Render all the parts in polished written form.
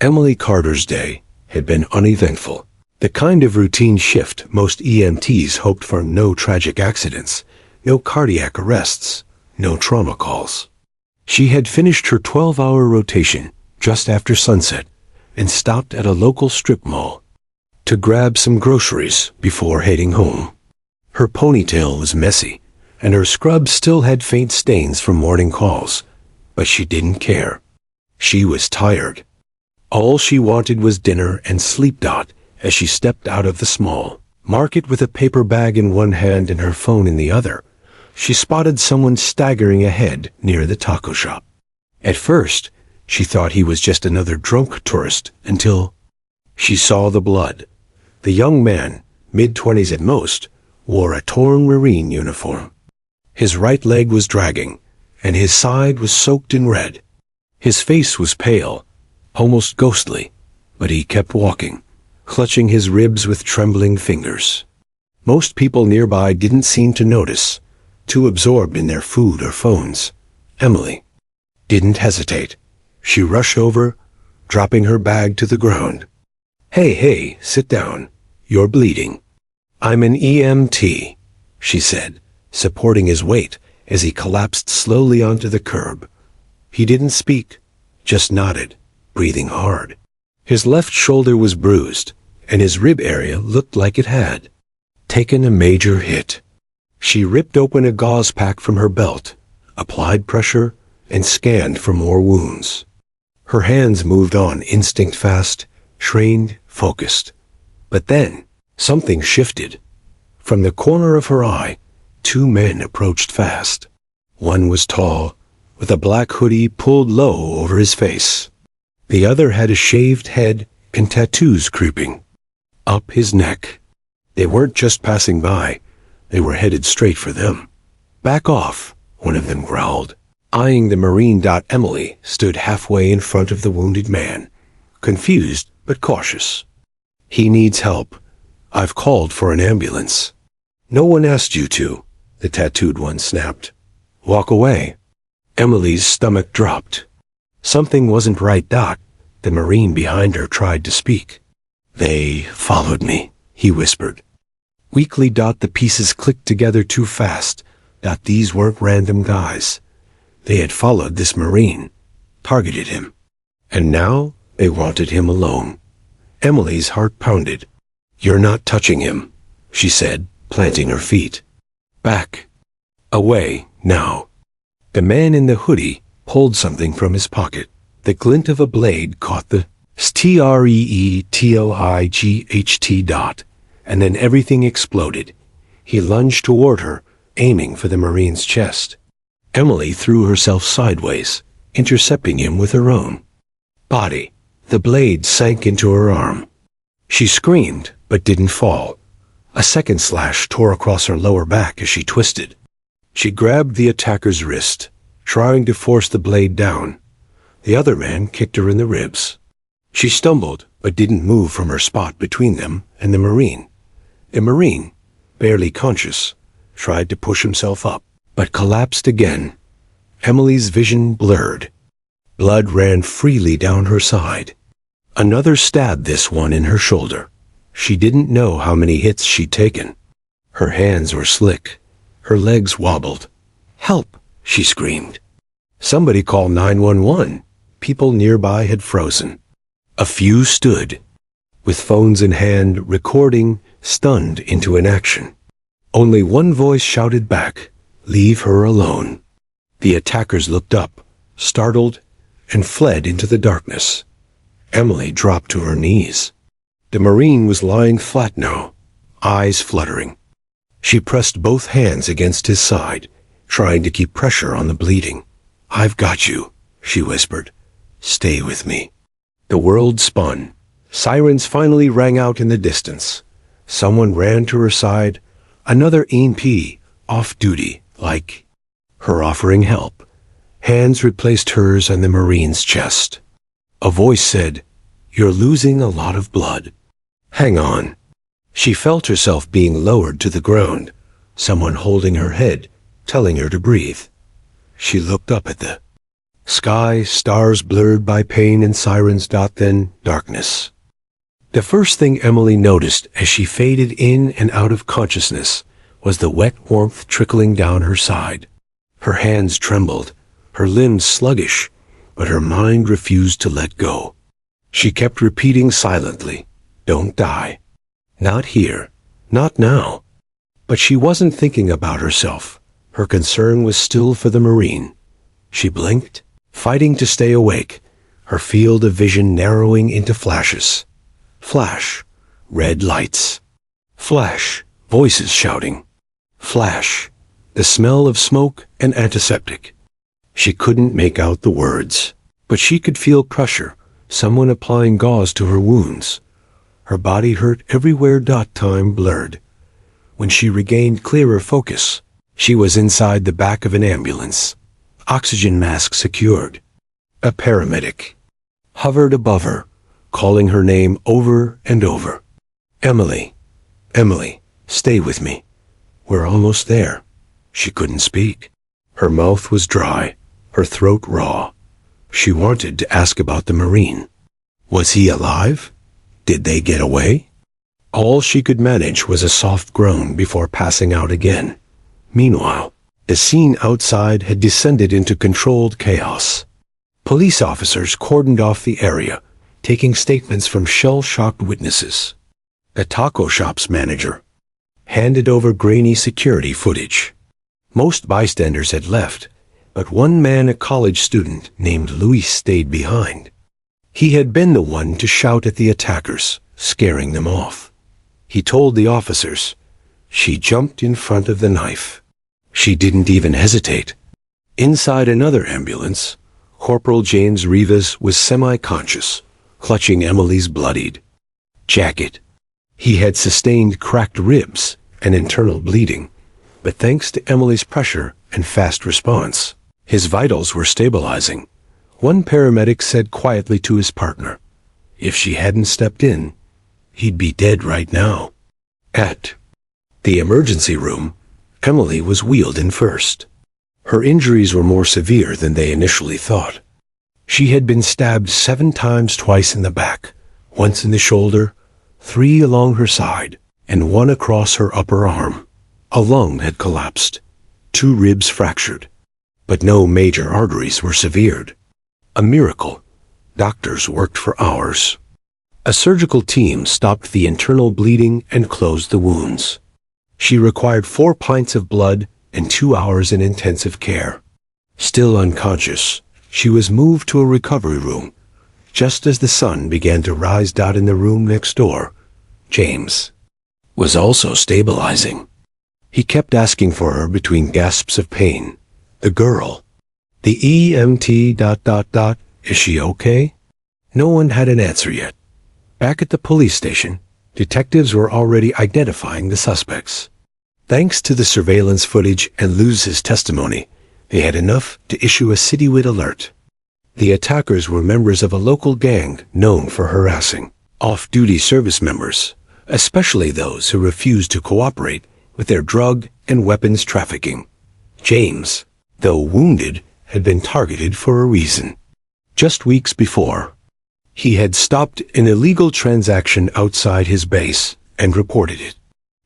Emily Carter's day had been uneventful. The kind of routine shift most EMTs hoped for. No tragic accidents, no cardiac arrests, no trauma calls. She had finished her 12-hour rotation just after sunset and stopped at a local strip mall to grab some groceries before heading home. Her ponytail was messy, and her scrub still had faint stains from morning calls, but she didn't care. She was tired. All she wanted was dinner and sleep. As she stepped out of the small market with a paper bag in one hand and her phone in the other, she spotted someone staggering ahead near the taco shop. At first, she thought he was just another drunk tourist until she saw the blood. The young man, mid-20s at most, wore a torn Marine uniform. His right leg was dragging, and his side was soaked in red. His face was pale, almost ghostly, but he kept walking, clutching his ribs with trembling fingers. Most people nearby didn't seem to notice, too absorbed in their food or phones. Emily didn't hesitate. She rushed over, dropping her bag to the ground. Hey, sit down. You're bleeding." "I'm an EMT," she said, supporting his weight as he collapsed slowly onto the curb. He didn't speak, just nodded, breathing hard. His left shoulder was bruised, and his rib area looked like it had taken a major hit. She ripped open a gauze pack from her belt, applied pressure, and scanned for more wounds. Her hands moved on, instinct fast, trained, focused. But then, something shifted. From the corner of her eye, two men approached fast. One was tall, with a black hoodie pulled low over his face. The other had a shaved head and tattoos creeping up his neck. They weren't just passing by, they were headed straight for them. "Back off," one of them growled, eyeing the Marine. Emily stood halfway in front of the wounded man, confused but cautious. "He needs help. I've called for an ambulance." "No one asked you to," the tattooed one snapped. "Walk away." Emily's stomach dropped. Something wasn't right. The Marine behind her tried to speak. "They followed me," he whispered. Weakly. The pieces clicked together too fast. These weren't random guys. They had followed this Marine, targeted him. And now they wanted him alone. Emily's heart pounded. "You're not touching him," she said, planting her feet. "Back. Away, now." The man in the hoodie pulled something from his pocket. The glint of a blade caught the TREETOIGHT. And then everything exploded. He lunged toward her, aiming for the Marine's chest. Emily threw herself sideways, intercepting him with her own body. The blade sank into her arm. She screamed, but didn't fall. A second slash tore across her lower back as she twisted. She grabbed the attacker's wrist, trying to force the blade down. The other man kicked her in the ribs. She stumbled, but didn't move from her spot between them and the Marine. The Marine, barely conscious, tried to push himself up, but collapsed again. Emily's vision blurred. Blood ran freely down her side. Another stabbed, this one in her shoulder. She didn't know how many hits she'd taken. Her hands were slick. Her legs wobbled. "Help!" she screamed. "Somebody call 911. People nearby had frozen. A few stood, with phones in hand, recording, stunned into inaction. Only one voice shouted back, "Leave her alone." The attackers looked up, startled, and fled into the darkness. Emily dropped to her knees. The Marine was lying flat now, eyes fluttering. She pressed both hands against his side, trying to keep pressure on the bleeding. "I've got you," she whispered. "Stay with me." The world spun. Sirens finally rang out in the distance. Someone ran to her side, another EMP, off duty, like her offering help. Hands replaced hers on the Marine's chest. A voice said, "You're losing a lot of blood. Hang on." She felt herself being lowered to the ground, someone holding her head, telling her to breathe. She looked up at the Sky, stars blurred by pain and sirens. Then darkness. The first thing Emily noticed as she faded in and out of consciousness was the wet warmth trickling down her side. Her hands trembled, her limbs sluggish, but her mind refused to let go. She kept repeating silently, "Don't die. Not here. Not now." But she wasn't thinking about herself. Her concern was still for the Marine. She blinked, fighting to stay awake, her field of vision narrowing into flashes. Flash, red lights. Flash, voices shouting. Flash, the smell of smoke and antiseptic. She couldn't make out the words, but she could feel pressure, someone applying gauze to her wounds. Her body hurt everywhere. Time blurred. When she regained clearer focus, she was inside the back of an ambulance, oxygen mask secured. A paramedic hovered above her, calling her name over and over. "Emily, Emily, stay with me. We're almost there." She couldn't speak. Her mouth was dry, her throat raw. She wanted to ask about the Marine. Was he alive? Did they get away? All she could manage was a soft groan before passing out again. Meanwhile, the scene outside had descended into controlled chaos. Police officers cordoned off the area, taking statements from shell-shocked witnesses. A taco shop's manager handed over grainy security footage. Most bystanders had left, but one man, a college student named Luis, stayed behind. He had been the one to shout at the attackers, scaring them off. He told the officers, "She jumped in front of the knife. She didn't even hesitate." Inside another ambulance, Corporal James Rivas was semi-conscious, clutching Emily's bloodied jacket. He had sustained cracked ribs and internal bleeding, but thanks to Emily's pressure and fast response, his vitals were stabilizing. One paramedic said quietly to his partner, "If she hadn't stepped in, he'd be dead right now." At the emergency room, Emily was wheeled in first. Her injuries were more severe than they initially thought. She had been stabbed 7 times, twice in the back, once in the shoulder, 3 along her side, and 1 across her upper arm. A lung had collapsed, 2 ribs fractured, but no major arteries were severed. A miracle. Doctors worked for hours. A surgical team stopped the internal bleeding and closed the wounds. She required 4 pints of blood and 2 hours in intensive care. Still unconscious, she was moved to a recovery room. Just as the sun began to rise. In the room next door, James was also stabilizing. He kept asking for her between gasps of pain. The girl. The EMT... Is she okay? No one had an answer yet. Back at the police station, detectives were already identifying the suspects. Thanks to the surveillance footage and Luz's testimony, they had enough to issue a citywide alert. The attackers were members of a local gang known for harassing off-duty service members, especially those who refused to cooperate with their drug and weapons trafficking. James, though wounded, had been targeted for a reason. Just weeks before, he had stopped an illegal transaction outside his base and reported it.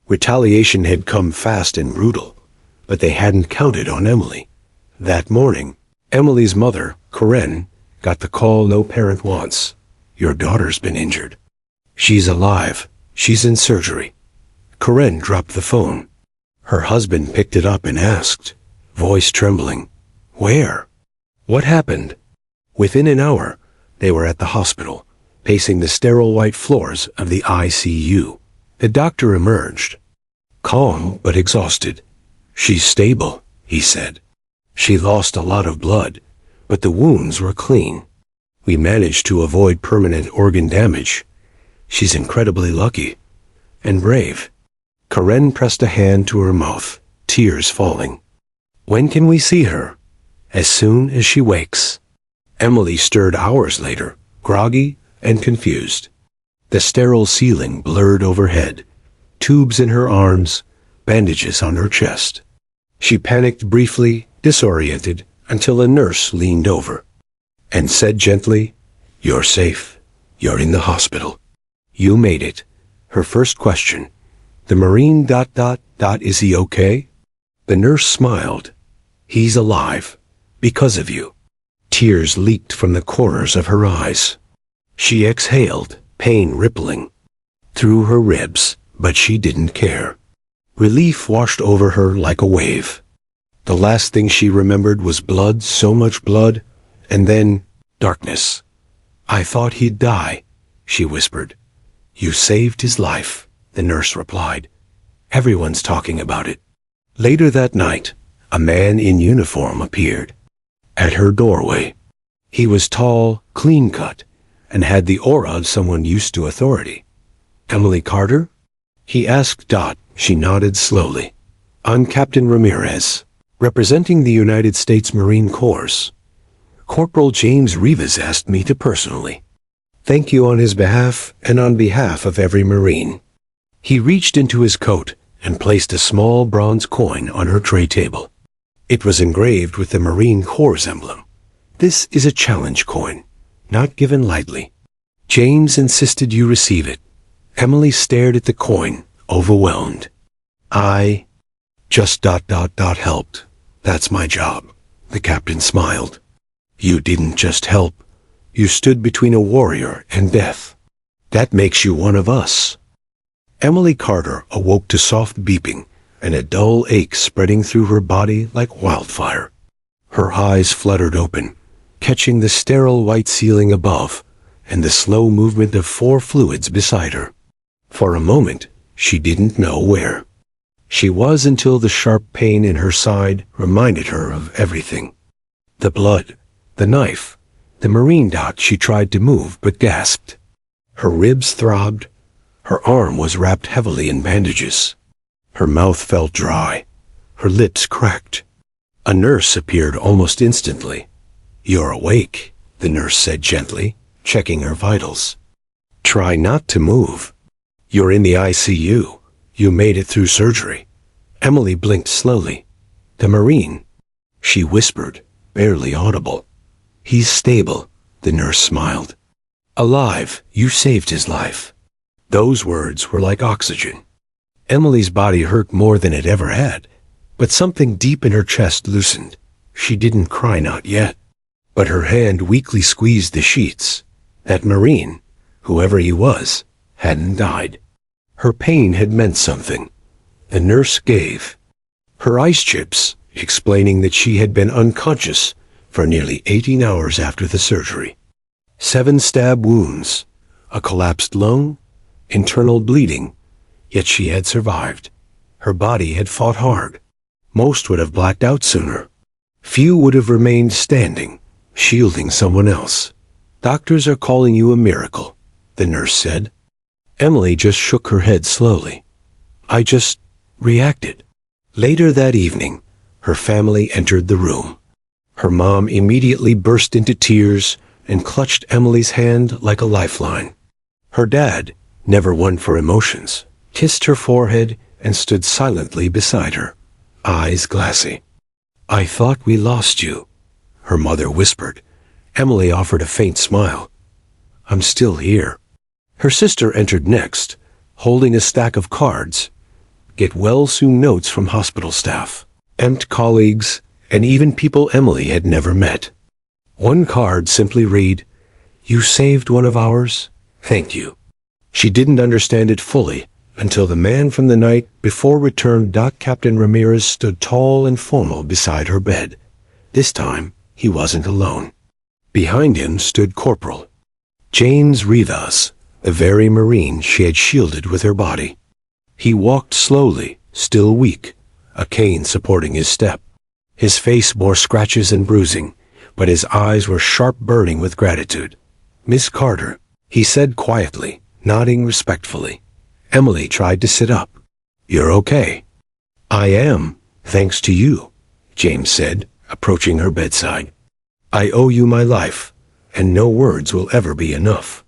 Retaliation had come fast and brutal, but they hadn't counted on Emily. That morning, Emily's mother, Corinne, got the call no parent wants. "Your daughter's been injured." "She's alive. She's in surgery." Corinne dropped the phone. Her husband picked it up and asked, voice trembling, "Where? What happened?" Within an hour, they were at the hospital, pacing the sterile white floors of the ICU. The doctor emerged, calm but exhausted. "She's stable," he said. "She lost a lot of blood, but the wounds were clean. We managed to avoid permanent organ damage. She's incredibly lucky and brave." Corinne pressed a hand to her mouth, tears falling. "When can we see her?" "As soon as she wakes." Emily stirred hours later, groggy and confused. The sterile ceiling blurred overhead, tubes in her arms, bandages on her chest. She panicked briefly, disoriented, until a nurse leaned over. and said gently, "You're safe. You're in the hospital. You made it." Her first question, "The Marine ... is he okay?" The nurse smiled. "He's alive. Because of you." Tears leaked from the corners of her eyes. She exhaled, pain rippling through her ribs, but she didn't care. Relief washed over her like a wave. The last thing she remembered was blood, so much blood, and then darkness. "I thought he'd die," she whispered. "You saved his life," the nurse replied. "Everyone's talking about it." Later that night, a man in uniform appeared at her doorway. He was tall, clean-cut, and had the aura of someone used to authority. "Emily Carter?" he asked. She nodded slowly. "I'm Captain Ramirez, representing the United States Marine Corps. Corporal James Rivas asked me to personally thank you on his behalf and on behalf of every Marine." He reached into his coat and placed a small bronze coin on her tray table. It was engraved with the Marine Corps emblem. "This is a challenge coin, not given lightly. James insisted you receive it." Emily stared at the coin, overwhelmed. "I just ... helped. That's my job." The captain smiled. "You didn't just help. You stood between a warrior and death. That makes you one of us." Emily Carter awoke to soft beeping and a dull ache spreading through her body like wildfire. Her eyes fluttered open, catching the sterile white ceiling above and the slow movement of 4 fluids beside her. For a moment, she didn't know where she was until the sharp pain in her side reminded her of everything. The blood, the knife, the Marine ... She tried to move but gasped. Her ribs throbbed. Her arm was wrapped heavily in bandages. Her mouth felt dry. Her lips cracked. A nurse appeared almost instantly. "You're awake," the nurse said gently, checking her vitals. "Try not to move. You're in the ICU. You made it through surgery." Emily blinked slowly. "The Marine," she whispered, barely audible. "He's stable," the nurse smiled. "Alive. You saved his life." Those words were like oxygen. Emily's body hurt more than it ever had, but something deep in her chest loosened. She didn't cry, not yet, but her hand weakly squeezed the sheets. That Marine, whoever he was, hadn't died. Her pain had meant something. The nurse gave her ice chips, explaining that she had been unconscious for nearly 18 hours after the surgery. 7 stab wounds, a collapsed lung, internal bleeding, yet she had survived. Her body had fought hard. Most would have blacked out sooner. Few would have remained standing, shielding someone else. "Doctors are calling you a miracle," the nurse said. Emily just shook her head slowly. "I just reacted." Later that evening, her family entered the room. Her mom immediately burst into tears and clutched Emily's hand like a lifeline. Her dad, never one for emotions, kissed her forehead and stood silently beside her, eyes glassy. "I thought we lost you," her mother whispered. Emily offered a faint smile. "I'm still here." Her sister entered next, holding a stack of cards. Get well soon notes from hospital staff, and colleagues, and even people Emily had never met. One card simply read, "You saved one of ours. Thank you." She didn't understand it fully until the man from the night before returned. Captain Ramirez stood tall and formal beside her bed. This time, he wasn't alone. Behind him stood Corporal James Rivas, the very Marine she had shielded with her body. He walked slowly, still weak, a cane supporting his step. His face bore scratches and bruising, but his eyes were sharp, burning with gratitude. "Miss Carter," he said quietly, nodding respectfully. Emily tried to sit up. "You're okay." "I am, thanks to you," James said, approaching her bedside. "I owe you my life, and no words will ever be enough."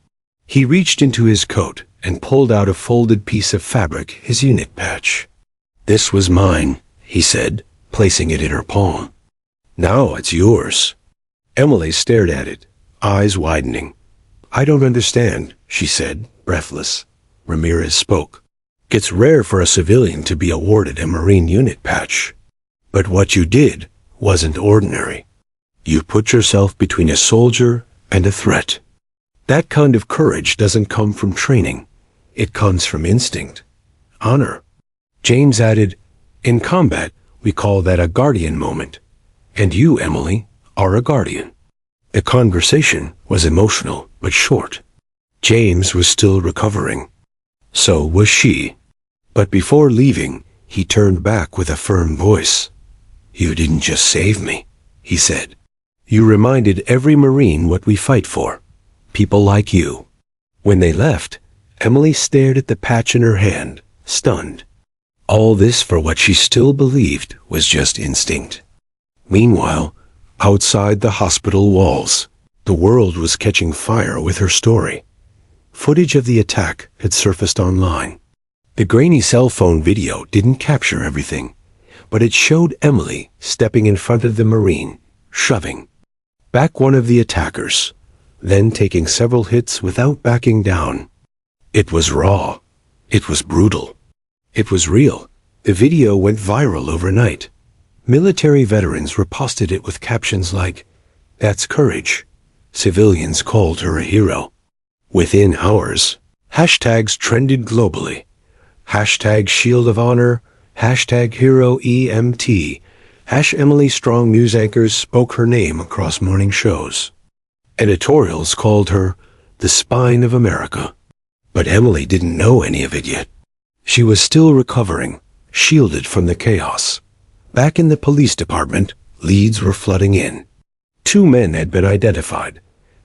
He reached into his coat and pulled out a folded piece of fabric, his unit patch. "This was mine," he said, placing it in her palm. "Now it's yours." Emily stared at it, eyes widening. "I don't understand," she said, breathless. Ramirez spoke. "It's rare for a civilian to be awarded a Marine unit patch. But what you did wasn't ordinary. You put yourself between a soldier and a threat. That kind of courage doesn't come from training. It comes from instinct. Honor." James added, "In combat, we call that a guardian moment. And you, Emily, are a guardian." The conversation was emotional but short. James was still recovering. So was she. But before leaving, he turned back with a firm voice. "You didn't just save me," he said. "You reminded every Marine what we fight for. People like you." When they left, Emily stared at the patch in her hand, stunned. All this for what she still believed was just instinct. Meanwhile, outside the hospital walls, the world was catching fire with her story. Footage of the attack had surfaced online. The grainy cell phone video didn't capture everything, but it showed Emily stepping in front of the Marine, shoving back one of the attackers, then taking several hits without backing down. It was raw. It was brutal. It was real. The video went viral overnight. Military veterans reposted it with captions like, "That's courage." Civilians called her a hero. Within hours, hashtags trended globally. Hashtag Shield of Honor, hashtag Hero EMT, Emily Strong. News anchors spoke her name across morning shows. Editorials called her the spine of America. But Emily didn't know any of it yet. She was still recovering, shielded from the chaos. Back in the police department, leads were flooding in. 2 men had been identified,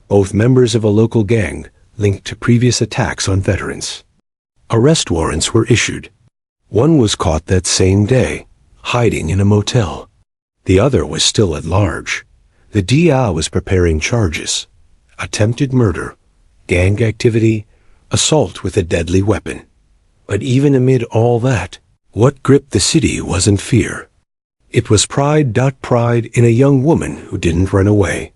both members of a local gang linked to previous attacks on veterans. Arrest warrants were issued. One was caught that same day, hiding in a motel. The other was still at large. The DA was preparing charges: attempted murder, gang activity, assault with a deadly weapon. But even amid all that, what gripped the city wasn't fear. It was pride in a young woman who didn't run away.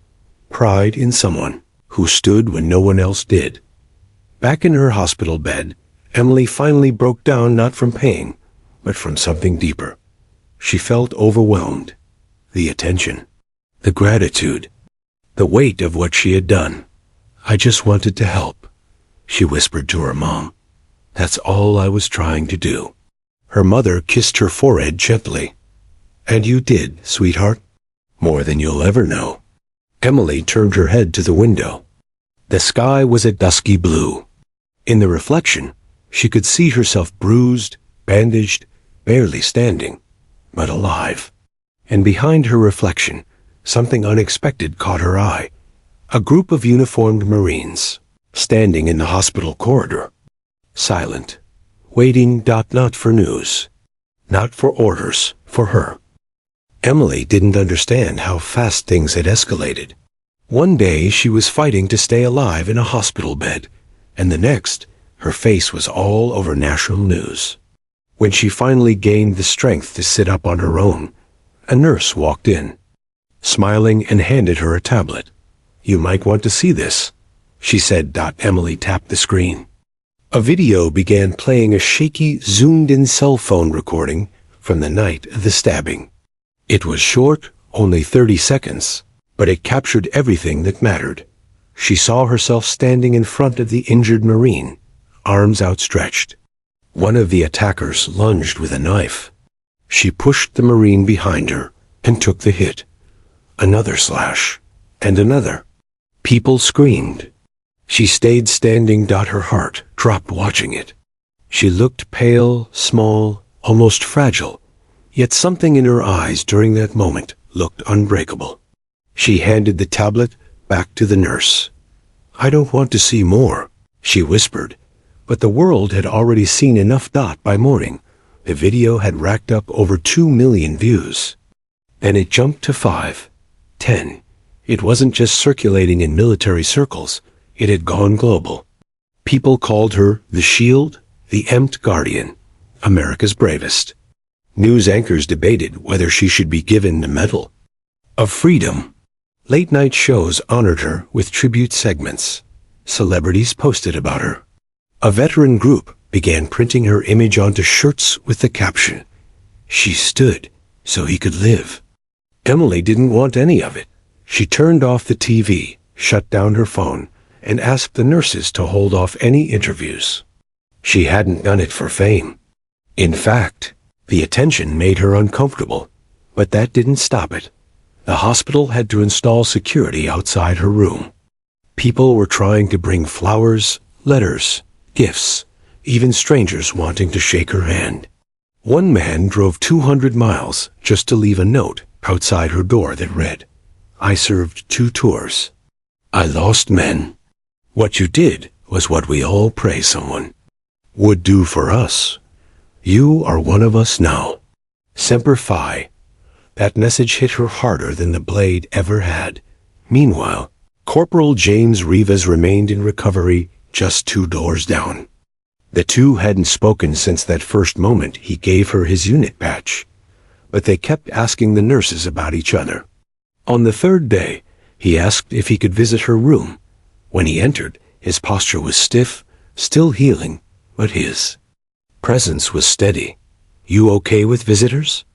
Pride in someone who stood when no one else did. Back in her hospital bed, Emily finally broke down, not from pain, but from something deeper. She felt overwhelmed. The attention, the gratitude, the weight of what she had done. "I just wanted to help," she whispered to her mom. "That's all I was trying to do." Her mother kissed her forehead gently. "And you did, sweetheart. More than you'll ever know." Emily turned her head to the window. The sky was a dusky blue. In the reflection, she could see herself bruised, bandaged, barely standing, but alive. And behind her reflection, something unexpected caught her eye. A group of uniformed Marines, standing in the hospital corridor. Silent, waiting, not for news, not for orders, for her. Emily didn't understand how fast things had escalated. One day she was fighting to stay alive in a hospital bed, and the next, her face was all over national news. When she finally gained the strength to sit up on her own, a nurse walked in, smiling, and handed her a tablet. "You might want to see this," she said. Emily tapped the screen. A video began playing, a shaky, zoomed-in cell phone recording from the night of the stabbing. It was short, only 30 seconds, but it captured everything that mattered. She saw herself standing in front of the injured Marine, arms outstretched. One of the attackers lunged with a knife. She pushed the Marine behind her and took the hit. Another slash, and another. People screamed. She stayed standing. Her heart dropped watching it. She looked pale, small, almost fragile, yet something in her eyes during that moment looked unbreakable. She handed the tablet back to the nurse. "I don't want to see more," she whispered, but the world had already seen enough. By morning, the video had racked up over 2 million views. Then it jumped to 5, 10. It wasn't just circulating in military circles, it had gone global. People called her the Shield, the Empt Guardian, America's bravest. News anchors debated whether she should be given the Medal of Freedom, Late-night shows honored her with tribute segments. Celebrities posted about her. A veteran group began printing her image onto shirts with the caption, "She stood so he could live." Emily didn't want any of it. She turned off the TV, shut down her phone, and asked the nurses to hold off any interviews. She hadn't done it for fame. In fact, the attention made her uncomfortable, but that didn't stop it. The hospital had to install security outside her room. People were trying to bring flowers, letters, gifts, even strangers wanting to shake her hand. One man drove 200 miles just to leave a note outside her door that read, "I served 2 tours. I lost men. What you did was what we all pray someone would do for us. You are one of us now. Semper Fi." That message hit her harder than the blade ever had. Meanwhile, Corporal James Rivas remained in recovery just 2 doors down. The two hadn't spoken since that first moment he gave her his unit badge, but they kept asking the nurses about each other. On the 3rd day, he asked if he could visit her room. When he entered, his posture was stiff, still healing, but his presence was steady. "You okay with visitors?"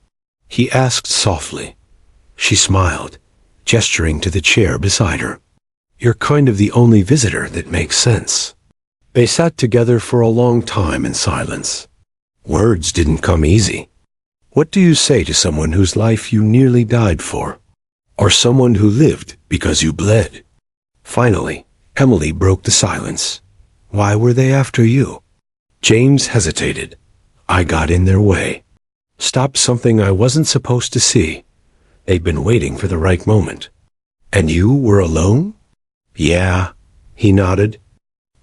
he asked softly. She smiled, gesturing to the chair beside her. "You're kind of the only visitor that makes sense." They sat together for a long time in silence. Words didn't come easy. What do you say to someone whose life you nearly died for? Or someone who lived because you bled? Finally, Emily broke the silence. "Why were they after you?" James hesitated. "I got in their way. Stopped something I wasn't supposed to see. They'd been waiting for the right moment." "And you were alone?" "Yeah," he nodded.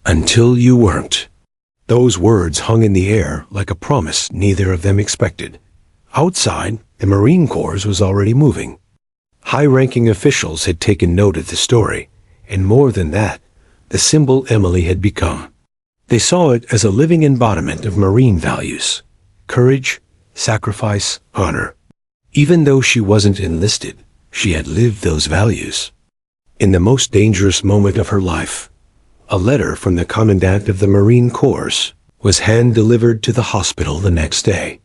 "Until you weren't." Those words hung in the air like a promise neither of them expected. Outside, the Marine Corps was already moving. High-ranking officials had taken note of the story, and more than that, the symbol Emily had become. They saw it as a living embodiment of Marine values: courage, sacrifice, honor. Even though she wasn't enlisted, she had lived those values. In the most dangerous moment of her life, a letter from the Commandant of the Marine Corps was hand-delivered to the hospital the next day.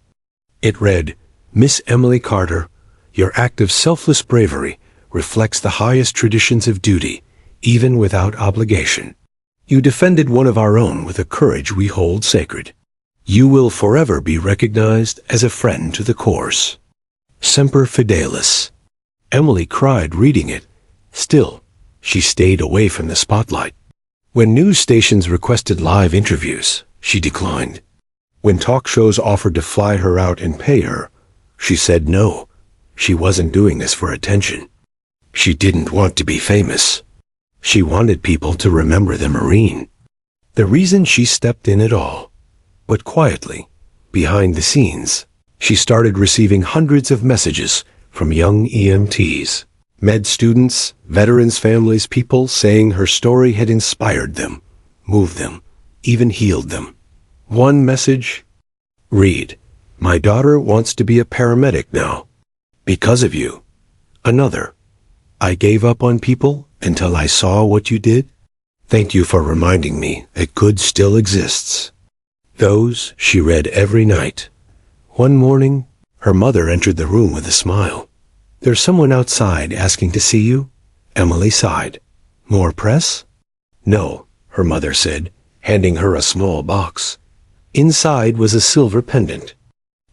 It read, "Miss Emily Carter, your act of selfless bravery reflects the highest traditions of duty, even without obligation. You defended one of our own with a courage we hold sacred. You will forever be recognized as a friend to the Corps. Semper Fidelis." Emily cried reading it. Still, she stayed away from the spotlight. When news stations requested live interviews, she declined. When talk shows offered to fly her out and pay her, she said no. She wasn't doing this for attention. She didn't want to be famous. She wanted people to remember the Marine. The reason she stepped in at all. But quietly, behind the scenes, she started receiving hundreds of messages from young EMTs. Med students, veterans' families, people saying her story had inspired them, moved them, even healed them. One message: "Read, my daughter wants to be a paramedic now. Because of you." Another: "I gave up on people until I saw what you did. Thank you for reminding me that good still exists." Those she read every night. One morning, her mother entered the room with a smile. "There's someone outside asking to see you." Emily sighed. "More press?" "No," her mother said, handing her a small box. Inside was a silver pendant,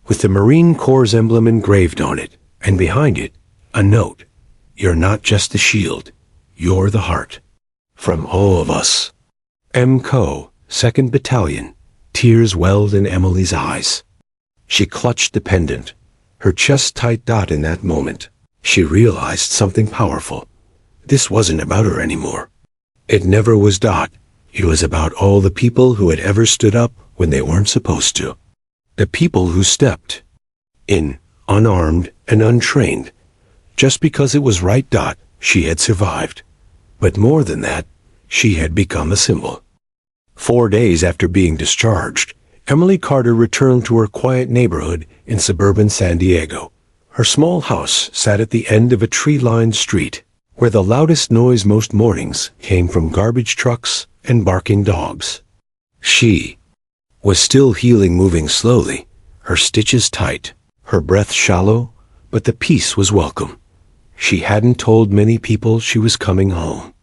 with the Marine Corps emblem engraved on it, and behind it, a note. "You're not just the shield, you're the heart. From all of us." MCO, 2nd Battalion. Tears welled in Emily's eyes. She clutched the pendant, her chest tight. In that moment, she realized something powerful. This wasn't about her anymore. It never was. It was about all the people who had ever stood up when they weren't supposed to. The people who stepped in, unarmed and untrained, just because it was right. She had survived. But more than that, she had become a symbol. 4 days after being discharged, Emily Carter returned to her quiet neighborhood in suburban San Diego. Her small house sat at the end of a tree-lined street. where the loudest noise most mornings came from garbage trucks and barking dogs. She was still healing, moving slowly, her stitches tight, her breath shallow, but the peace was welcome. She hadn't told many people she was coming home.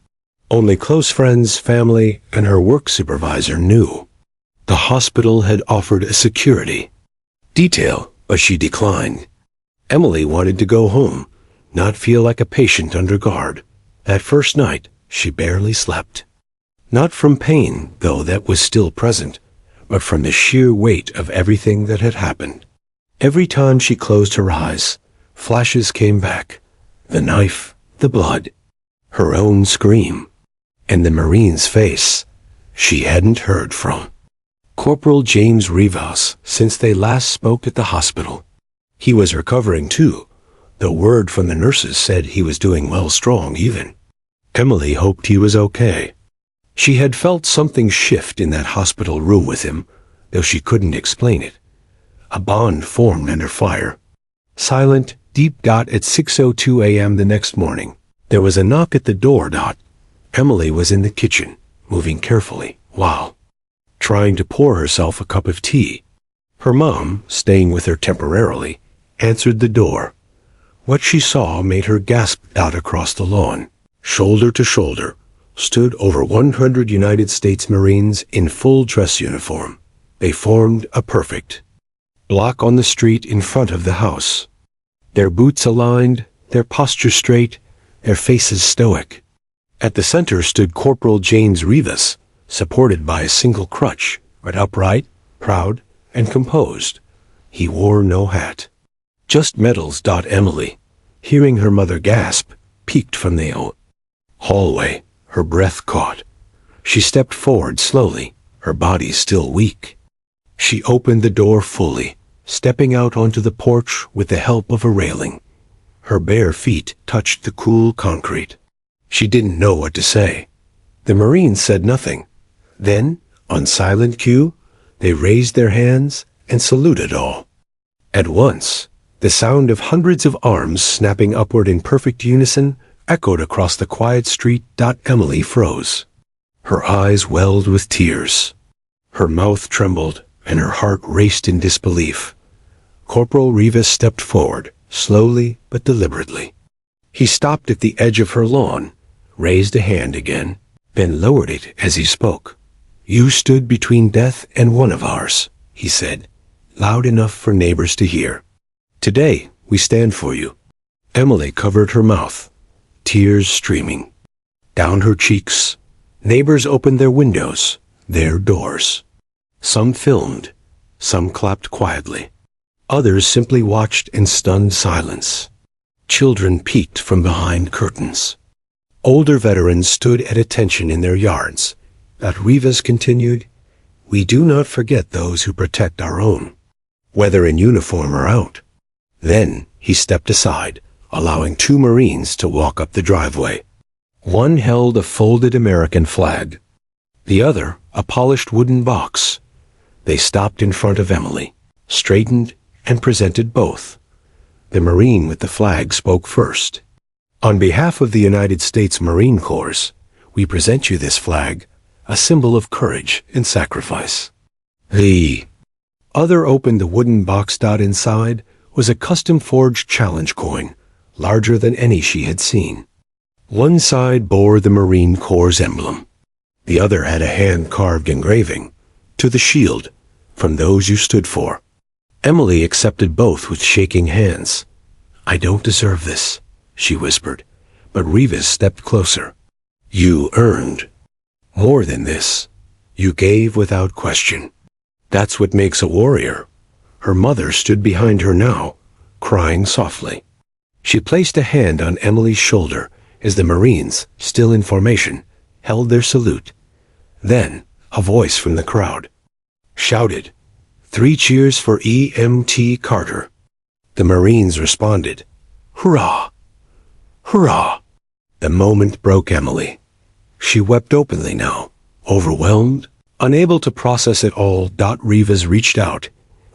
Only close friends, family, and her work supervisor knew. The hospital had offered a security detail, but she declined. Emily wanted to go home, not feel like a patient under guard. That first night, she barely slept. Not from pain, though that was still present, but from the sheer weight of everything that had happened. Every time she closed her eyes, flashes came back. The knife, the blood, her own scream, and the Marine's face she hadn't heard from. Corporal James Rivas, since they last spoke at the hospital. He was recovering too. The word from the nurses said he was doing well, strong even. Emily hoped he was okay. She had felt something shift in that hospital room with him, though she couldn't explain it. A bond formed under fire. Silent, deep. At 6:02 a.m. the next morning, there was a knock at the door. Emily was in the kitchen, moving carefully, while trying to pour herself a cup of tea. Her mom, staying with her temporarily, answered the door. What she saw made her gasp. Out across the lawn, shoulder to shoulder, stood over 100 United States Marines in full dress uniform. They formed a perfect block on the street in front of the house. Their boots aligned, their posture straight, their faces stoic. At the center stood Corporal James Rivas, supported by a single crutch, but upright, proud, and composed. He wore no hat, just medals. Emily, hearing her mother gasp, peeked from the hallway, her breath caught. She stepped forward slowly, her body still weak. She opened the door fully, stepping out onto the porch with the help of a railing. Her bare feet touched the cool concrete. She didn't know what to say. The Marines said nothing. Then, on silent cue, they raised their hands and saluted all. At once, the sound of hundreds of arms snapping upward in perfect unison echoed across the quiet street. Emily froze. Her eyes welled with tears. Her mouth trembled, and her heart raced in disbelief. Corporal Rivas stepped forward, slowly but deliberately. He stopped at the edge of her lawn, raised a hand again, then lowered it as he spoke. "You stood between death and one of ours," he said, loud enough for neighbors to hear. "Today, we stand for you." Emily covered her mouth, tears streaming down her cheeks. Neighbors opened their windows, their doors. Some filmed, some clapped quietly. Others simply watched in stunned silence. Children peeked from behind curtains. Older veterans stood at attention in their yards. Rivas continued, "We do not forget those who protect our own, whether in uniform or out." Then he stepped aside, allowing two Marines to walk up the driveway. One held a folded American flag, the other a polished wooden box. They stopped in front of Emily, straightened, and presented both. The Marine with the flag spoke first. "On behalf of the United States Marine Corps, we present you this flag, a symbol of courage and sacrifice." The other opened the wooden box. Inside was a custom-forged challenge coin, larger than any she had seen. One side bore the Marine Corps emblem. The other had a hand-carved engraving, "To the shield, from those you stood for." Emily accepted both with shaking hands. "I don't deserve this," she whispered, but Rivas stepped closer. "You earned more than this. You gave without question. That's what makes a warrior." Her mother stood behind her now, crying softly. She placed a hand on Emily's shoulder as the Marines, still in formation, held their salute. Then, a voice from the crowd shouted, "3 cheers for E.M.T. Carter." The Marines responded, "Hurrah! Hurrah!" The moment broke Emily. She wept openly now, overwhelmed, unable to process it all. Rivas reached out,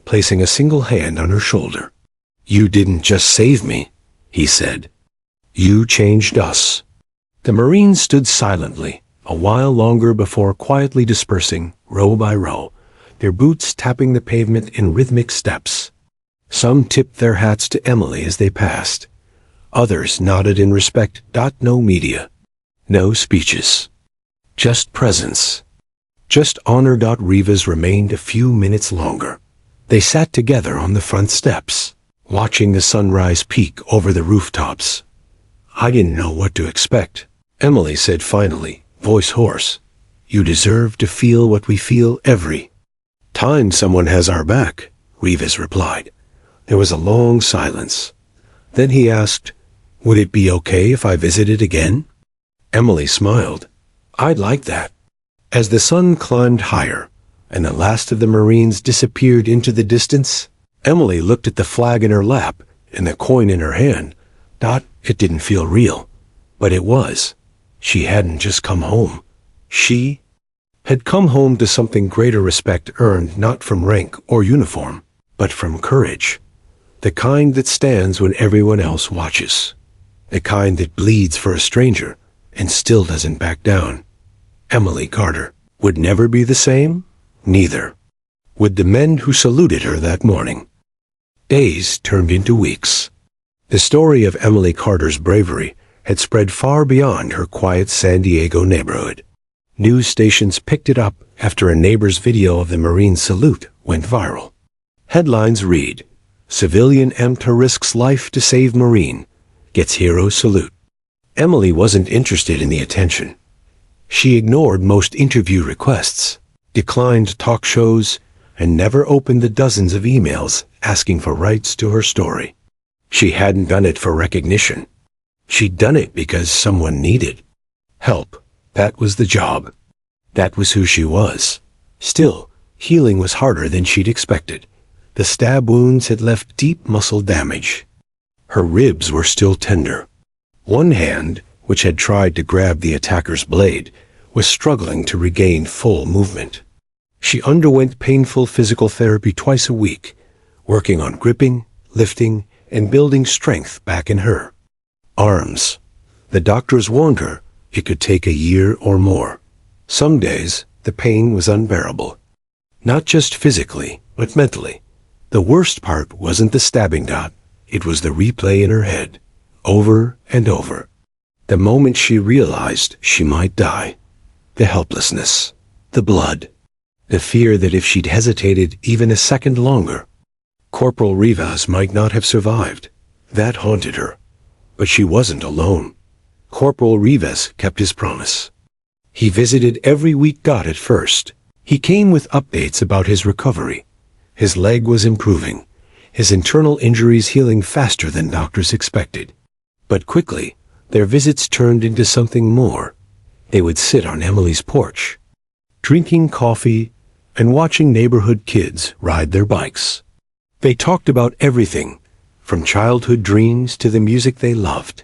placing a single hand on her shoulder. "You didn't just save me," he said. "You changed us." The Marines stood silently, a while longer before quietly dispersing, row by row, their boots tapping the pavement in rhythmic steps. Some tipped their hats to Emily as they passed. Others nodded in respect. No media. No speeches. Just presence. Just honor. Rivas remained a few minutes longer. They sat together on the front steps, watching the sunrise peek over the rooftops. I didn't know what to expect, Emily said finally, voice hoarse. You deserve to feel what we feel every time someone has our back, Rivas replied. There was a long silence. Then he asked, would it be okay if I visited again? Emily smiled. I'd like that. As the sun climbed higher, and the last of the Marines disappeared into the distance, Emily looked at the flag in her lap and the coin in her hand. It didn't feel real, but it was. She hadn't just come home. She had come home to something greater, respect earned not from rank or uniform, but from courage. The kind that stands when everyone else watches. The kind that bleeds for a stranger and still doesn't back down. Emily Carter would never be the same. Neither would the men who saluted her that morning. Days turned into weeks. The story of Emily Carter's bravery had spread far beyond her quiet San Diego neighborhood. News stations picked it up after a neighbor's video of the Marine salute went viral. Headlines read, Civilian EMTA risks life to save Marine, gets hero salute. Emily wasn't interested in the attention. She ignored most interview requests, declined talk shows, and never opened the dozens of emails asking for rights to her story. She hadn't done it for recognition. She'd done it because someone needed help. That was the job. That was who she was. Still, healing was harder than she'd expected. The stab wounds had left deep muscle damage. Her ribs were still tender. One hand, which had tried to grab the attacker's blade, was struggling to regain full movement. She underwent painful physical therapy twice a week, working on gripping, lifting, and building strength back in her arms. The doctors warned her it could take a year or more. Some days, the pain was unbearable. Not just physically, but mentally. The worst part wasn't the stabbing. It was the replay in her head, over and over. The moment she realized she might die. The helplessness, the blood, the fear that if she'd hesitated even a second longer, Corporal Rivas might not have survived. That haunted her. But she wasn't alone. Corporal Rivas kept his promise. He visited every week. At first, he came with updates about his recovery. His leg was improving, his internal injuries healing faster than doctors expected. But quickly, their visits turned into something more. They would sit on Emily's porch, drinking coffee and watching neighborhood kids ride their bikes. They talked about everything, from childhood dreams to the music they loved.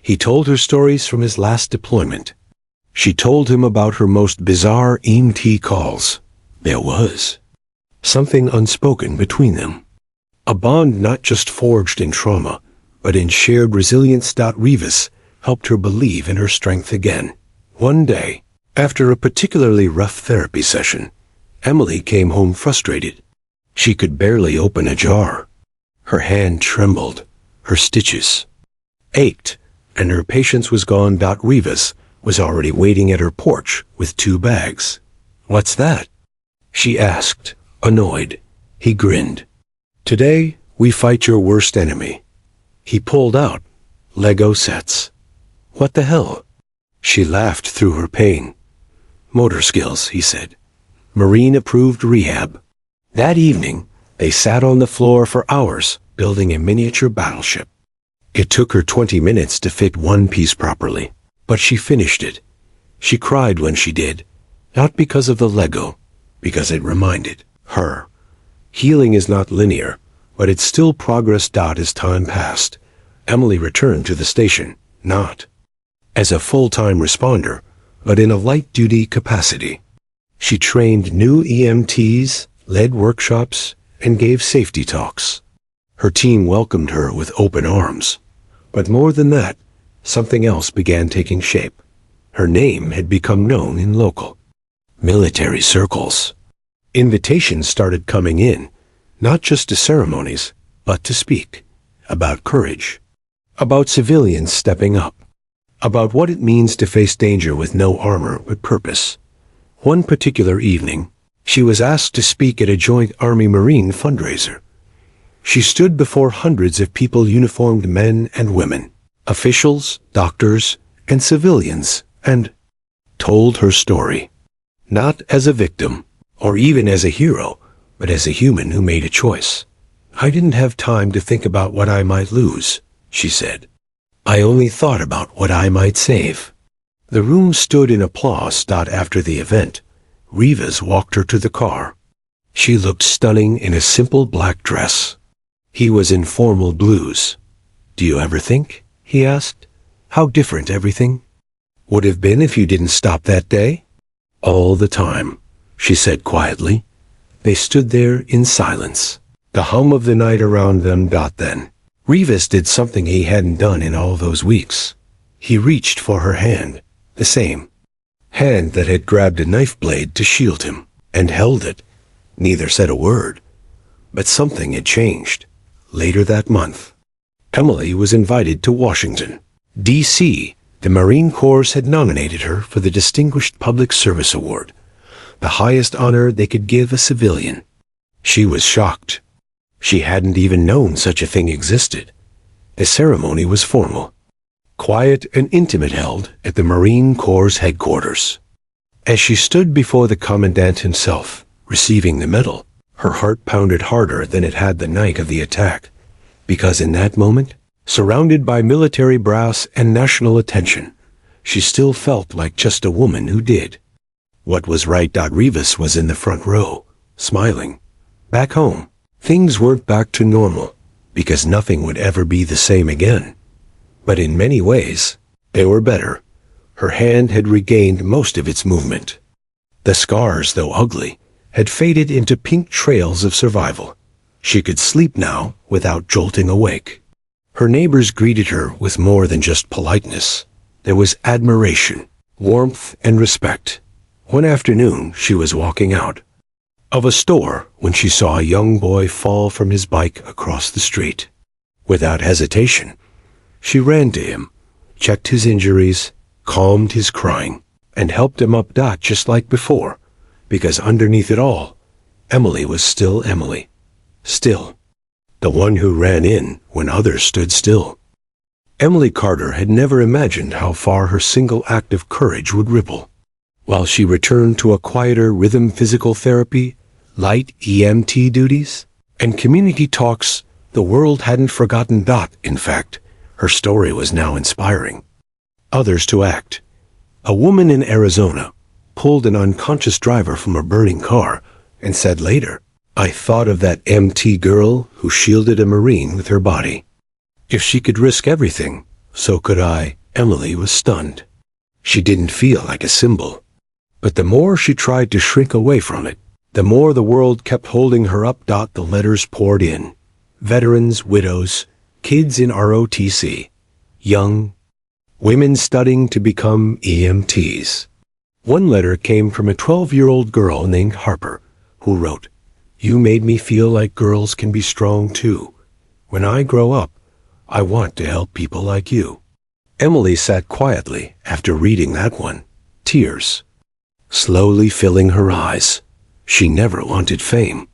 He told her stories from his last deployment. She told him about her most bizarre EMT calls. There was something unspoken between them. A bond not just forged in trauma, but in shared resilience. Rivas helped her believe in her strength again. One day, after a particularly rough therapy session, Emily came home frustrated. She could barely open a jar. Her hand trembled, her stitches ached, and her patience was gone. Rivas was already waiting at her porch with 2 bags. What's that? She asked, annoyed. He grinned. Today, we fight your worst enemy. He pulled out Lego sets. What the hell? She laughed through her pain. Motor skills, he said. Marine-approved rehab. That evening, they sat on the floor for hours, building a miniature battleship. It took her 20 minutes to fit one piece properly, but she finished it. She cried when she did, not because of the Lego, because it reminded her. Healing is not linear, but it's still progress. As time passed, Emily returned to the station, not as a full-time responder, but in a light-duty capacity. She trained new EMTs, led workshops, and gave safety talks. Her team welcomed her with open arms. But more than that, something else began taking shape. Her name had become known in local military circles. Invitations started coming in, not just to ceremonies, but to speak about courage, about civilians stepping up, about what it means to face danger with no armor but purpose. One particular evening, she was asked to speak at a joint Army-Marine fundraiser. She stood before hundreds of people, uniformed men and women, officials, doctors, and civilians, and told her story. Not as a victim, or even as a hero, but as a human who made a choice. "I didn't have time to think about what I might lose," she said. "I only thought about what I might save." The room stood in applause. After the event, Rivas walked her to the car. She looked stunning in a simple black dress. He was in formal blues. "Do you ever think," he asked, "how different everything would have been if you didn't stop that day?" "All the time," she said quietly. They stood there in silence, the hum of the night around them. Then Rivas did something he hadn't done in all those weeks. He reached for her hand, the same hand that had grabbed a knife blade to shield him, and held it. Neither said a word, but something had changed. Later that month, Emily was invited to Washington, D.C. The Marine Corps had nominated her for the Distinguished Public Service Award, the highest honor they could give a civilian. She was shocked. She hadn't even known such a thing existed. The ceremony was formal, quiet and intimate, held at the Marine Corps headquarters. As she stood before the commandant himself, receiving the medal, her heart pounded harder than it had the night of the attack, because in that moment, surrounded by military brass and national attention, she still felt like just a woman who did what was right. Rivas was in the front row, smiling. Back home, things weren't back to normal, because nothing would ever be the same again. But in many ways, they were better. Her hand had regained most of its movement. The scars, though ugly, had faded into pink trails of survival. She could sleep now without jolting awake. Her neighbors greeted her with more than just politeness. There was admiration, warmth, and respect. One afternoon, she was walking out of a store when she saw a young boy fall from his bike across the street. Without hesitation, she ran to him, checked his injuries, calmed his crying, and helped him up. Just like before, because underneath it all, Emily was still Emily. Still, the one who ran in when others stood still. Emily Carter had never imagined how far her single act of courage would ripple. While she returned to a quieter rhythm, physical therapy, light EMT duties, and community talks, the world hadn't forgotten. In fact, her story was now inspiring others to act. A woman in Arizona pulled an unconscious driver from a burning car and said later, "I thought of that MT girl who shielded a Marine with her body. If she could risk everything, so could I." Emily was stunned. She didn't feel like a symbol. But the more she tried to shrink away from it, the more the world kept holding her up. The letters poured in. Veterans, widows, kids in ROTC, young women studying to become EMTs. One letter came from a 12-year-old girl named Harper, who wrote, "You made me feel like girls can be strong too. When I grow up, I want to help people like you." Emily sat quietly after reading that one, tears slowly filling her eyes. She never wanted fame.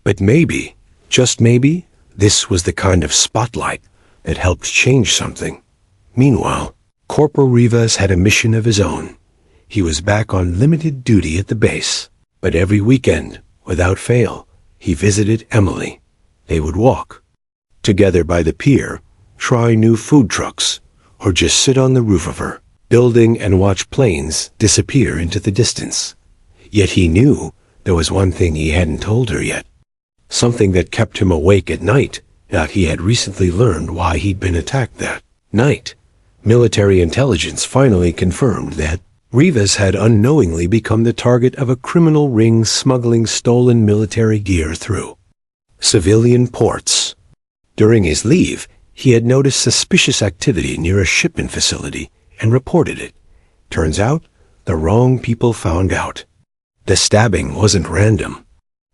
But maybe, just maybe, this was the kind of spotlight that helped change something. Meanwhile, Corporal Rivas had a mission of his own. He was back on limited duty at the base, but every weekend, without fail, he visited Emily. They would walk together by the pier, try new food trucks, or just sit on the roof of her building and watch planes disappear into the distance. Yet he knew there was one thing he hadn't told her yet, something that kept him awake at night. That he had recently learned why he'd been attacked that night. Military intelligence finally confirmed that Rivas had unknowingly become the target of a criminal ring smuggling stolen military gear through civilian ports. During his leave, He had noticed suspicious activity near a shipment facility and reported it. Turns out, the wrong people found out. The stabbing wasn't random.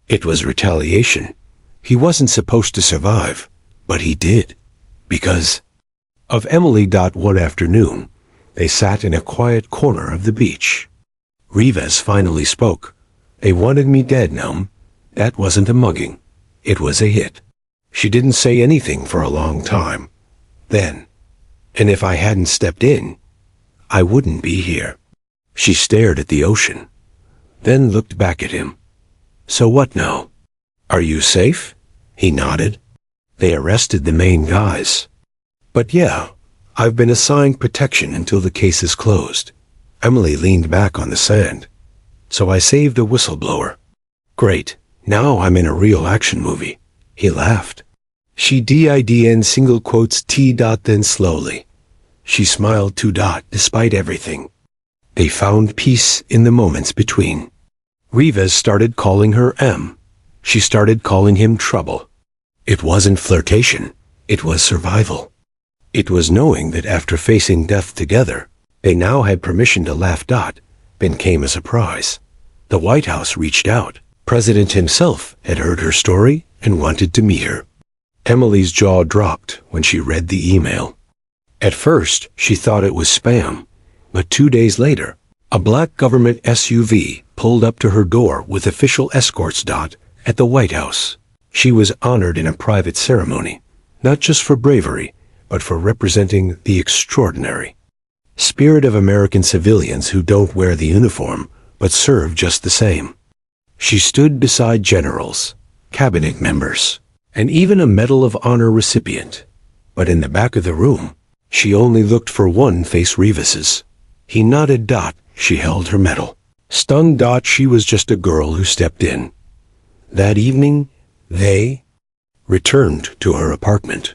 It was retaliation. He wasn't supposed to survive, but he did. Because of Emily. One afternoon, they sat in a quiet corner of the beach. Rivas finally spoke. They wanted me dead, Num. That wasn't a mugging. It was a hit. She didn't say anything for a long time. Then, and if I hadn't stepped in, I wouldn't be here. She stared at the ocean, then looked back at him. So what now? Are you safe? He nodded. They arrested the main guys. But yeah, I've been assigned protection until the case is closed. Emily leaned back on the sand. So I saved a whistleblower. Great. Now I'm in a real action movie. He laughed. She didn single quotes T. Then slowly. She smiled 2. Despite everything. They found peace in the moments between. Rivas started calling her M. She started calling him Trouble. It wasn't flirtation. It was survival. It was knowing that after facing death together, they now had permission to laugh. Then came a surprise. The White House reached out. President himself had heard her story and wanted to meet her. Emily's jaw dropped when she read the email. At first, she thought it was spam, but 2 days later, a black government SUV pulled up to her door with official escorts. At the White House. She was honored in a private ceremony, not just for bravery, but for representing the extraordinary spirit of American civilians who don't wear the uniform, but serve just the same. She stood beside generals, cabinet members, and even a Medal of Honor recipient. But in the back of the room, she only looked for one face. Rivas's. He nodded. She held her medal. Stunned. She was just a girl who stepped in. That evening, they returned to her apartment.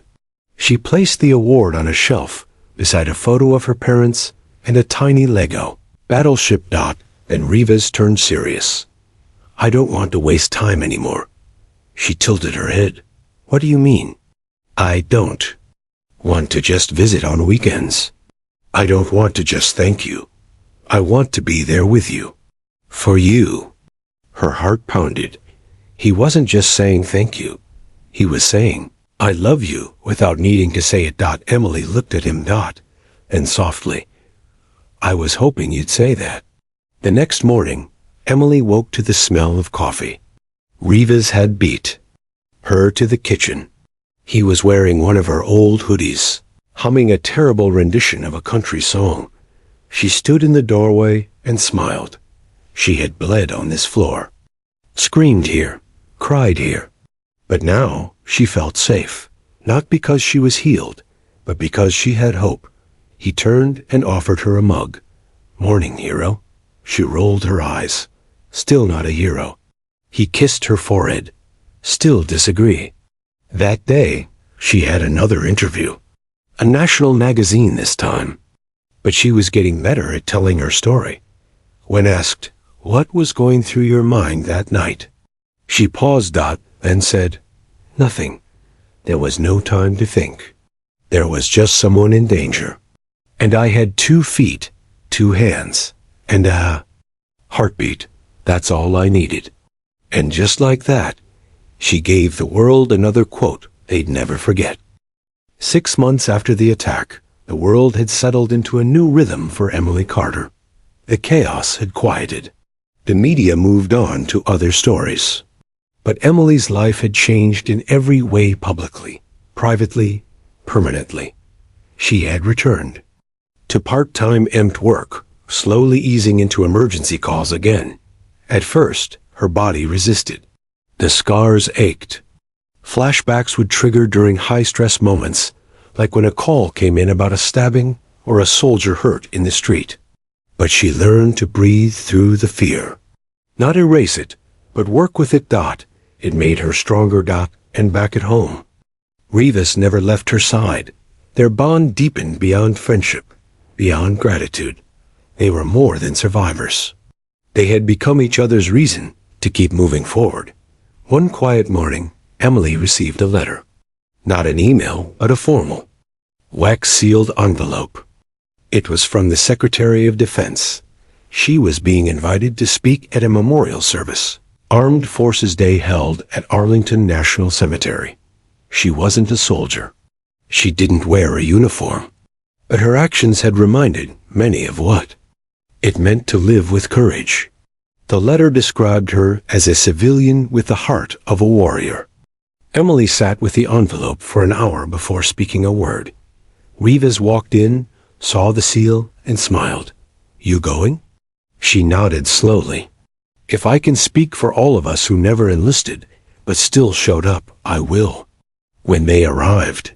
She placed the award on a shelf beside a photo of her parents and a tiny Lego battleship. Then Rivas turned serious. I don't want to waste time anymore. She tilted her head. What do you mean? I don't want to just visit on weekends. I don't want to just thank you. I want to be there with you. For you. Her heart pounded. He wasn't just saying thank you. He was saying, I love you, without needing to say it. Emily looked at him. And softly, I was hoping you'd say that. The next morning, Emily woke to the smell of coffee. Rivas had beat her to the kitchen. He was wearing one of her old hoodies, humming a terrible rendition of a country song. She stood in the doorway and smiled. She had bled on this floor, screamed here, cried here. But now she felt safe, not because she was healed, but because she had hope. He turned and offered her a mug. Morning, hero. She rolled her eyes. Still not a hero. He kissed her forehead. Still disagree. That day, she had another interview. A national magazine this time. But she was getting better at telling her story. When asked, what was going through your mind that night? She paused. Then said, nothing. There was no time to think. There was just someone in danger. And I had 2 feet, 2 hands, and a heartbeat. That's all I needed. And just like that, she gave the world another quote they'd never forget. 6 months after the attack, the world had settled into a new rhythm for Emily Carter. The chaos had quieted. The media moved on to other stories. But Emily's life had changed in every way, publicly, privately, permanently. She had returned to part-time EMT work, slowly easing into emergency calls again. At first, her body resisted. The scars ached. Flashbacks would trigger during high-stress moments, like when a call came in about a stabbing or a soldier hurt in the street. But she learned to breathe through the fear. Not erase it, but work with it. It made her stronger. And back at home, Rivas never left her side. Their bond deepened beyond friendship, beyond gratitude. They were more than survivors. They had become each other's reason to keep moving forward. One quiet morning, Emily received a letter. Not an email, but a formal, wax-sealed envelope. It was from the Secretary of Defense. She was being invited to speak at a memorial service, Armed Forces Day held at Arlington National Cemetery. She wasn't a soldier. She didn't wear a uniform. But her actions had reminded many of what it meant to live with courage. The letter described her as a civilian with the heart of a warrior. Emily sat with the envelope for an hour before speaking a word. Rivas walked in, saw the seal, and smiled. "You going?" She nodded slowly. "If I can speak for all of us who never enlisted, but still showed up, I will." When May arrived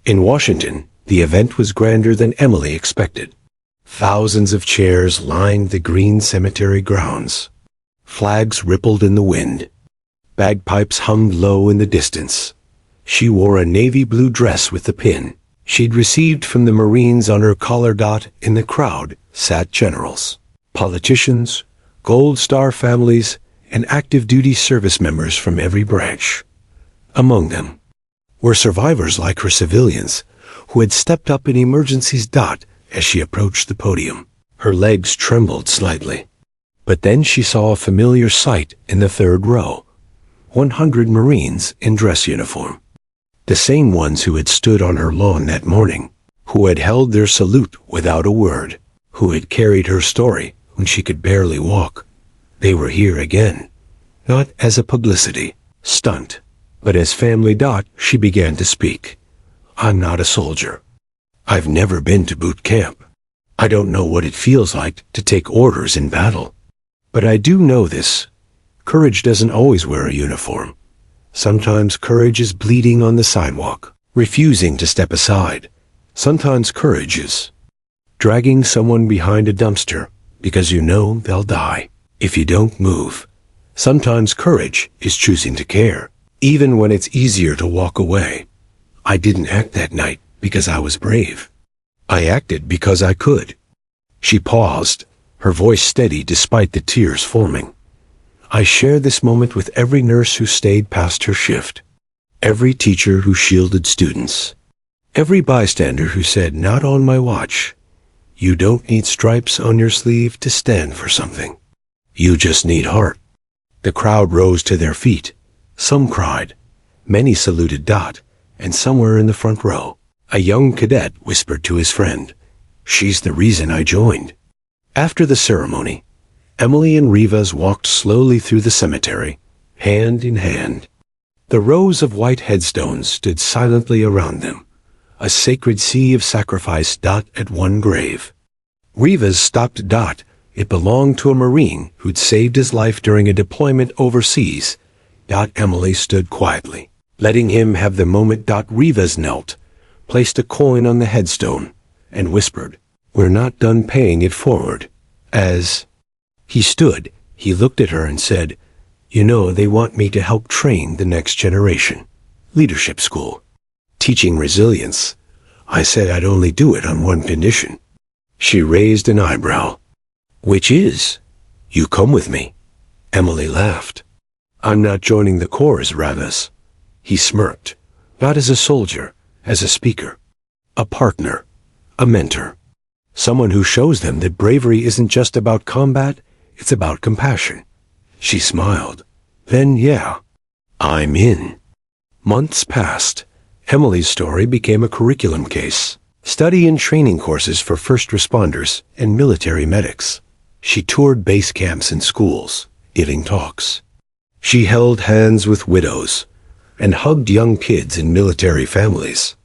in Washington, the event was grander than Emily expected. Thousands of chairs lined the green cemetery grounds. Flags rippled in the wind. Bagpipes hummed low in the distance. She wore a navy blue dress with the pin she'd received from the Marines on her collar. In the crowd sat generals, politicians, Gold Star families, and active duty service members from every branch. Among them were survivors like her civilians who had stepped up in emergencies. As she approached the podium, her legs trembled slightly. But then she saw a familiar sight in the third row. 100 Marines in dress uniform. The same ones who had stood on her lawn that morning, who had held their salute without a word, who had carried her story when she could barely walk. They were here again, not as a publicity stunt, but as family. She began to speak. "I'm not a soldier. I've never been to boot camp. I don't know what it feels like to take orders in battle. But I do know this. Courage doesn't always wear a uniform. Sometimes courage is bleeding on the sidewalk, refusing to step aside. Sometimes courage is dragging someone behind a dumpster because you know they'll die if you don't move. Sometimes courage is choosing to care, even when it's easier to walk away. I didn't act that night because I was brave. I acted because I could." She paused, her voice steady despite the tears forming. "I share this moment with every nurse who stayed past her shift, every teacher who shielded students, every bystander who said, 'Not on my watch.' You don't need stripes on your sleeve to stand for something. You just need heart." The crowd rose to their feet. Some cried. Many saluted. And somewhere in the front row, a young cadet whispered to his friend, "She's the reason I joined." After the ceremony, Emily and Rivas walked slowly through the cemetery, hand in hand. The rows of white headstones stood silently around them, a sacred sea of sacrifice. At one grave, Rivas stopped. It belonged to a Marine who'd saved his life during a deployment overseas. Emily stood quietly, letting him have the moment. Rivas knelt, placed a coin on the headstone, and whispered, "We're not done paying it forward." As he stood, he looked at her and said, "You know, they want me to help train the next generation. Leadership school. Teaching resilience. I said I'd only do it on one condition." She raised an eyebrow. "Which is? You come with me." Emily laughed. "I'm not joining the Corps as Rivas." He smirked. "Not as a soldier, as a speaker. A partner. A mentor. Someone who shows them that bravery isn't just about combat, it's about compassion." She smiled. "Then yeah, I'm in." Months passed. Emily's story became a curriculum case. Study and training courses for first responders and military medics. She toured base camps and schools, giving talks. She held hands with widows and hugged young kids in military families.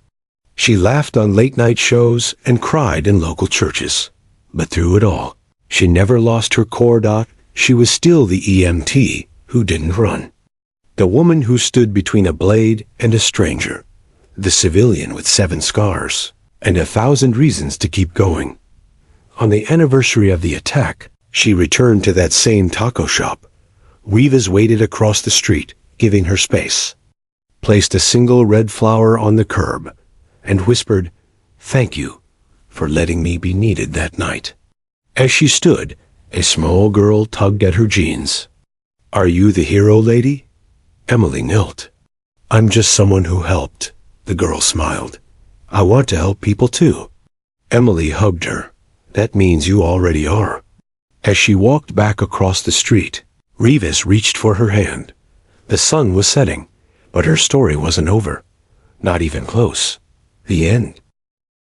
She laughed on late-night shows and cried in local churches. But through it all, she never lost her core. She was still the EMT who didn't run. The woman who stood between a blade and a stranger. The civilian with 7 scars and 1,000 reasons to keep going. On the anniversary of the attack, she returned to that same taco shop. Rivas waited across the street, giving her space. Placed a single red flower on the curb and whispered, "Thank you for letting me be needed that night." As she stood, a small girl tugged at her jeans. "Are you the hero, lady?" Emily knelt. "I'm just someone who helped. The girl smiled. I want to help people too. Emily hugged her. That means you already are. As she walked back across the street, Revis reached for her hand. The sun was setting, but her story wasn't over. Not even close. The end.